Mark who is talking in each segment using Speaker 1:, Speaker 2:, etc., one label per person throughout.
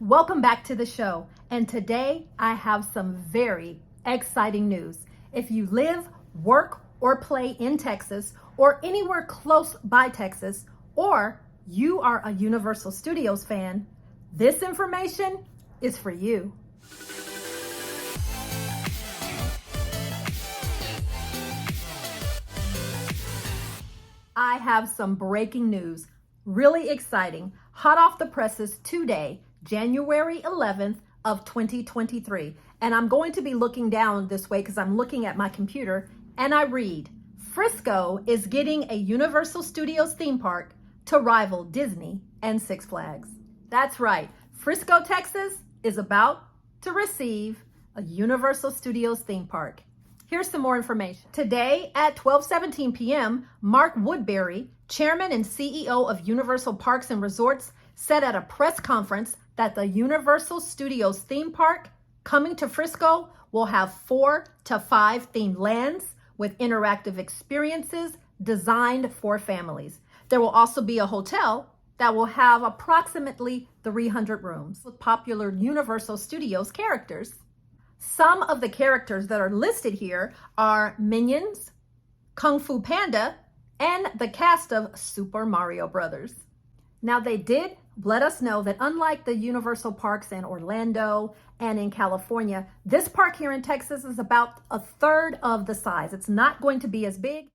Speaker 1: Welcome back to the show. And today I have some very exciting news. If you live, work, or play in Texas or anywhere close by Texas, or you are a Universal Studios fan, this information is for you. I have some breaking news, really exciting, hot off the presses today, January 11th of 2023. And I'm going to be looking down this way because I'm looking at my computer and I read, Frisco is getting a Universal Studios theme park to rival Disney and Six Flags. That's right, Frisco, Texas is about to receive a Universal Studios theme park. Here's some more information. Today at 12:17 p.m., Mark Woodbury, chairman and CEO of Universal Parks and Resorts, said at a press conference that the Universal Studios theme park coming to Frisco will have 4 to 5 themed lands with interactive experiences designed for families. There will also be a hotel that will have approximately 300 rooms with popular Universal Studios characters. Some of the characters that are listed here are Minions, Kung Fu Panda, and the cast of Super Mario Brothers. Now, they did let us know that unlike the Universal Parks in Orlando and in California, this park here in Texas is about a third of the size. It's not going to be as big.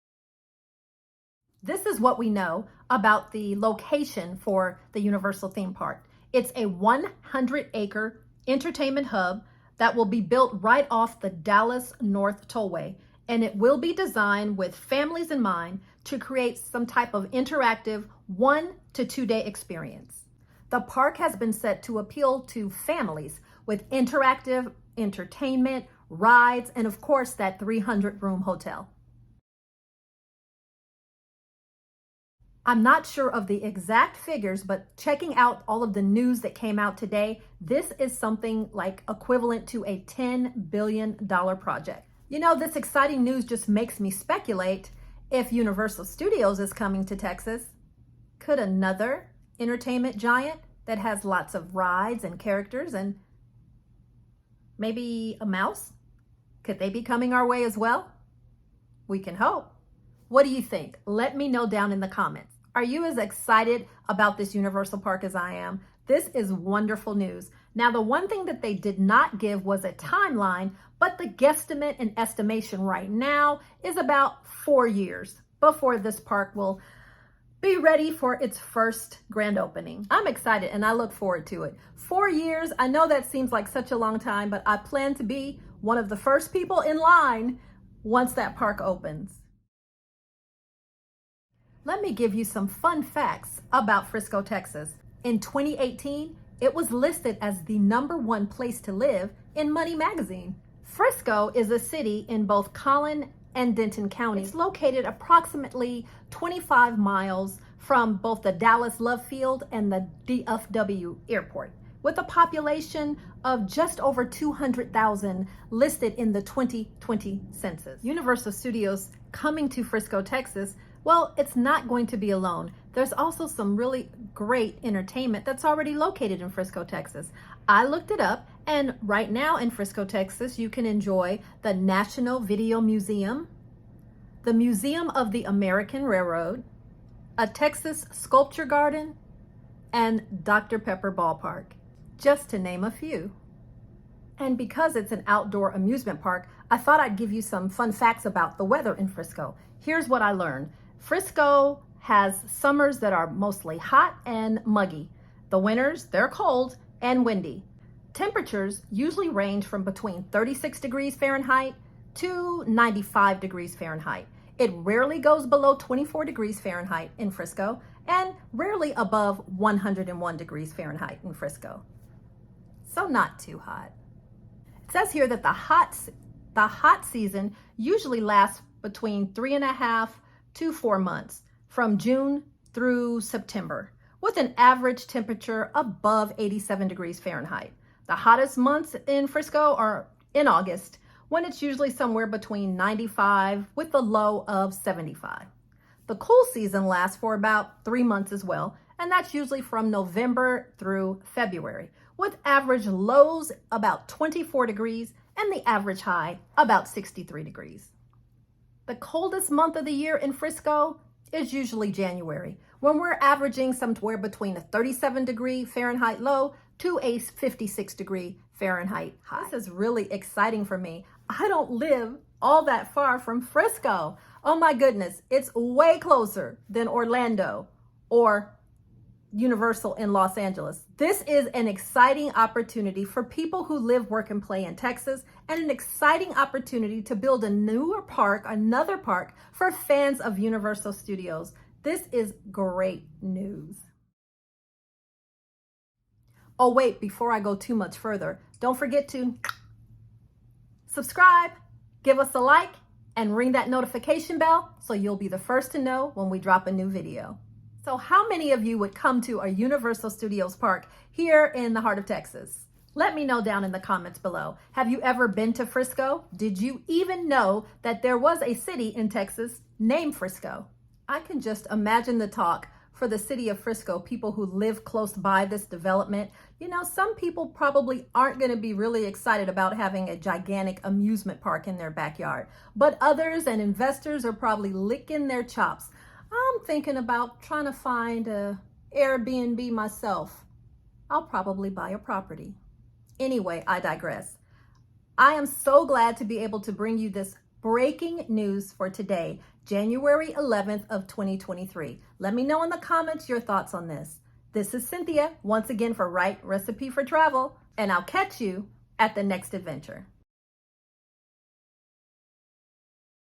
Speaker 1: This is what we know about the location for the Universal theme park. It's a 100-acre entertainment hub that will be built right off the Dallas North Tollway, and it will be designed with families in mind to create some type of interactive 1 to 2 day experience. The park has been set to appeal to families with interactive entertainment, rides, and of course that 300-room hotel. I'm not sure of the exact figures, but checking out all of the news that came out today, this is something like equivalent to a $10 billion project. You know, this exciting news just makes me speculate if Universal Studios is coming to Texas. Could another entertainment giant that has lots of rides and characters and maybe a mouse, could they be coming our way as well? We can hope. What do you think? Let me know down in the comments. Are you as excited about this Universal Park as I am? This is wonderful news. Now, the one thing that they did not give was a timeline, but the guesstimate and estimation right now is about 4 years before this park will be ready for its first grand opening. I'm excited and I look forward to it. 4 years, I know that seems like such a long time, but I plan to be one of the first people in line once that park opens. Let me give you some fun facts about Frisco, Texas. In 2018, it was listed as the #1 place to live in Money Magazine. Frisco is a city in both Collin and Denton County. It's located approximately 25 miles from both the Dallas Love Field and the DFW Airport, with a population of just over 200,000 listed in the 2020 census. Universal Studios coming to Frisco, Texas, well, it's not going to be alone. There's also some really great entertainment that's already located in Frisco, Texas. I looked it up, and right now in Frisco, Texas, you can enjoy the National Video Museum, the Museum of the American Railroad, a Texas Sculpture Garden, and Dr. Pepper Ballpark, just to name a few. And because it's an outdoor amusement park, I thought I'd give you some fun facts about the weather in Frisco. Here's what I learned. Frisco has summers that are mostly hot and muggy. The winters, they're cold and windy. Temperatures usually range from between 36 degrees Fahrenheit to 95 degrees Fahrenheit. It rarely goes below 24 degrees Fahrenheit in Frisco and rarely above 101 degrees Fahrenheit in Frisco. So not too hot. It says here that the hot season usually lasts between 3.5 to 4 months, from June through September, with an average temperature above 87 degrees Fahrenheit. The hottest months in Frisco are in August, when it's usually somewhere between 95 with a low of 75. The cool season lasts for about 3 months as well, and that's usually from November through February, with average lows about 24 degrees and the average high about 63 degrees. The coldest month of the year in Frisco is usually January, when we're averaging somewhere between a 37-degree Fahrenheit low to a 56-degree Fahrenheit high. This is really exciting for me. I don't live all that far from Frisco. Oh my goodness, it's way closer than Orlando or Universal in Los Angeles. This is an exciting opportunity for people who live, work, and play in Texas, and an exciting opportunity to build another park for fans of Universal Studios. This is great news. Oh wait, before I go too much further, don't forget to subscribe, give us a like, and ring that notification bell so you'll be the first to know when we drop a new video. So how many of you would come to a Universal Studios park here in the heart of Texas? Let me know down in the comments below. Have you ever been to Frisco? Did you even know that there was a city in Texas named Frisco? I can just imagine the talk for the city of Frisco, people who live close by this development. You know, some people probably aren't going to be really excited about having a gigantic amusement park in their backyard, but others and investors are probably licking their chops. I'm thinking about trying to find a Airbnb myself. I'll probably buy a property. Anyway, I digress. I am so glad to be able to bring you this breaking news for today, January 11th of 2023. Let me know in the comments your thoughts on this. This is Cynthia, once again for Right Recipe for Travel, and I'll catch you at the next adventure.